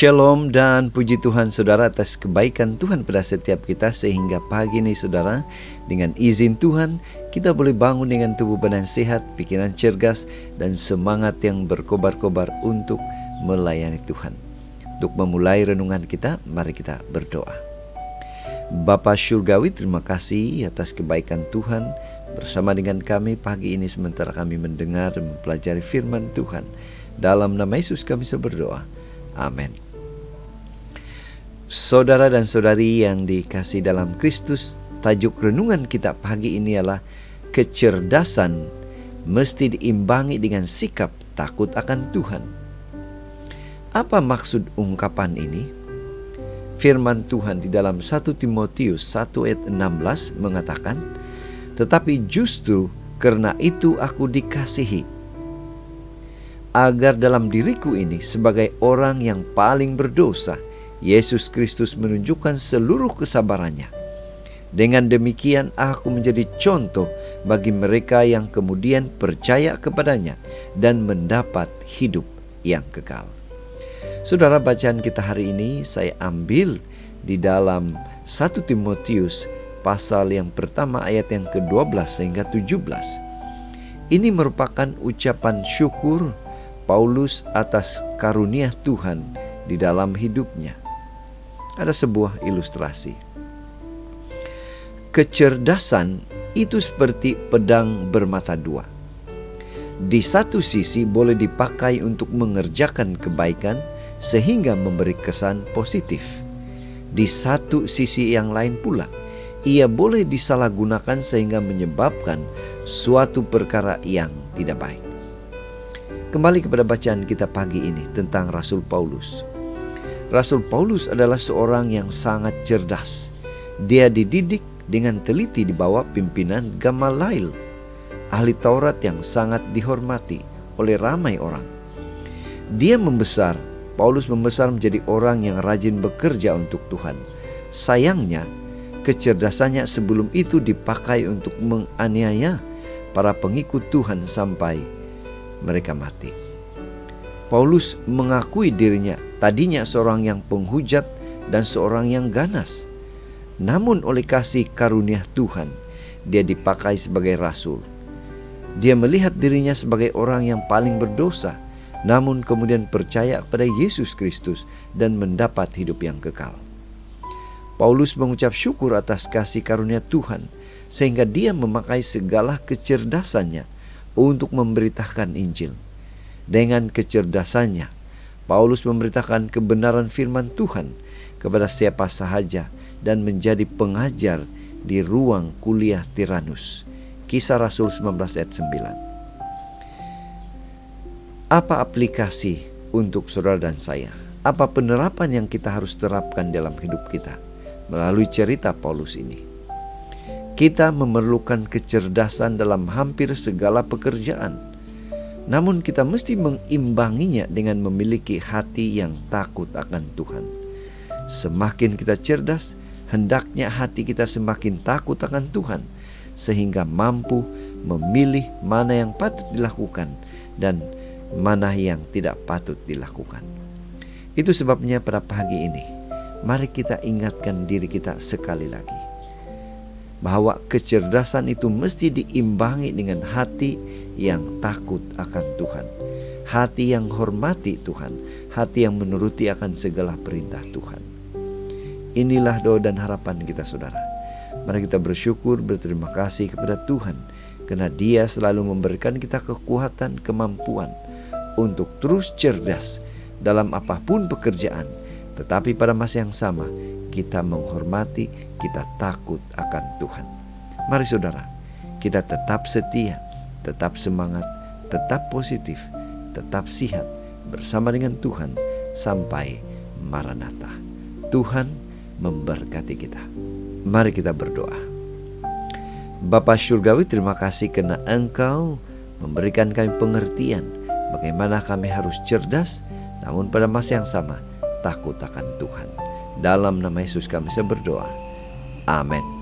Shalom dan puji Tuhan saudara atas kebaikan Tuhan pada setiap kita, sehingga pagi ini saudara, dengan izin Tuhan kita boleh bangun dengan tubuh badan sehat, pikiran cergas, dan semangat yang berkobar-kobar untuk melayani Tuhan. Untuk memulai renungan kita, mari kita berdoa. Bapa Syurgawi, terima kasih atas kebaikan Tuhan bersama dengan kami pagi ini sementara kami mendengar dan mempelajari firman Tuhan. Dalam nama Yesus kami berdoa. Amin. Saudara dan saudari yang dikasihi dalam Kristus, tajuk renungan kita pagi ini adalah kecerdasan mesti diimbangi dengan sikap takut akan Tuhan. Apa maksud ungkapan ini? Firman Tuhan di dalam 1 Timotius 1 ayat 16 mengatakan, "Tetapi justru karena itu aku dikasihi, agar dalam diriku ini sebagai orang yang paling berdosa, Yesus Kristus menunjukkan seluruh kesabarannya. Dengan demikian aku menjadi contoh bagi mereka yang kemudian percaya kepadanya dan mendapat hidup yang kekal." Saudara, bacaan kita hari ini saya ambil di dalam 1 Timotius pasal yang pertama ayat yang ke-12 hingga 17. Ini merupakan ucapan syukur Paulus atas karunia Tuhan di dalam hidupnya. Ada sebuah ilustrasi. Kecerdasan itu seperti pedang bermata dua. Di satu sisi boleh dipakai untuk mengerjakan kebaikan sehingga memberi kesan positif. Di satu sisi yang lain pula, ia boleh disalahgunakan sehingga menyebabkan suatu perkara yang tidak baik. Kembali kepada bacaan kita pagi ini tentang Rasul Paulus. Rasul Paulus adalah seorang yang sangat cerdas. Dia dididik dengan teliti di bawah pimpinan Gamaliel, ahli Taurat yang sangat dihormati oleh ramai orang. Paulus membesar menjadi orang yang rajin bekerja untuk Tuhan. Sayangnya, kecerdasannya sebelum itu dipakai untuk menganiaya para pengikut Tuhan sampai mereka mati. Paulus mengakui dirinya tadinya seorang yang penghujat dan seorang yang ganas. Namun oleh kasih karunia Tuhan, dia dipakai sebagai rasul. Dia melihat dirinya sebagai orang yang paling berdosa, namun kemudian percaya kepada Yesus Kristus dan mendapat hidup yang kekal. Paulus mengucap syukur atas kasih karunia Tuhan, sehingga dia memakai segala kecerdasannya untuk memberitakan Injil. Dengan kecerdasannya, Paulus memberitakan kebenaran firman Tuhan kepada siapa sahaja dan menjadi pengajar di ruang kuliah Tiranus. Kisah Rasul 19 ayat 9. Apa aplikasi untuk saudara dan saya? Apa penerapan yang kita harus terapkan dalam hidup kita melalui cerita Paulus ini? Kita memerlukan kecerdasan dalam hampir segala pekerjaan. Namun kita mesti mengimbanginya dengan memiliki hati yang takut akan Tuhan. Semakin kita cerdas, hendaknya hati kita semakin takut akan Tuhan, sehingga mampu memilih mana yang patut dilakukan dan mana yang tidak patut dilakukan. Itu sebabnya pada pagi ini, mari kita ingatkan diri kita sekali lagi, bahwa kecerdasan itu mesti diimbangi dengan hati yang takut akan Tuhan, hati yang hormati Tuhan, hati yang menuruti akan segala perintah Tuhan. Inilah doa dan harapan kita saudara. Mari kita bersyukur, berterima kasih kepada Tuhan, karena Dia selalu memberikan kita kekuatan, kemampuan untuk terus cerdas dalam apapun pekerjaan. Tetapi pada masa yang sama, kita menghormati, kita takut akan Tuhan. Mari saudara, kita tetap setia, tetap semangat, tetap positif, tetap sihat bersama dengan Tuhan sampai Maranatha. Tuhan memberkati kita. Mari kita berdoa. Bapa Syurgawi, terima kasih karena Engkau memberikan kami pengertian bagaimana kami harus cerdas, namun pada masa yang sama takut akan Tuhan. Dalam nama Yesus kami berdoa. Amin.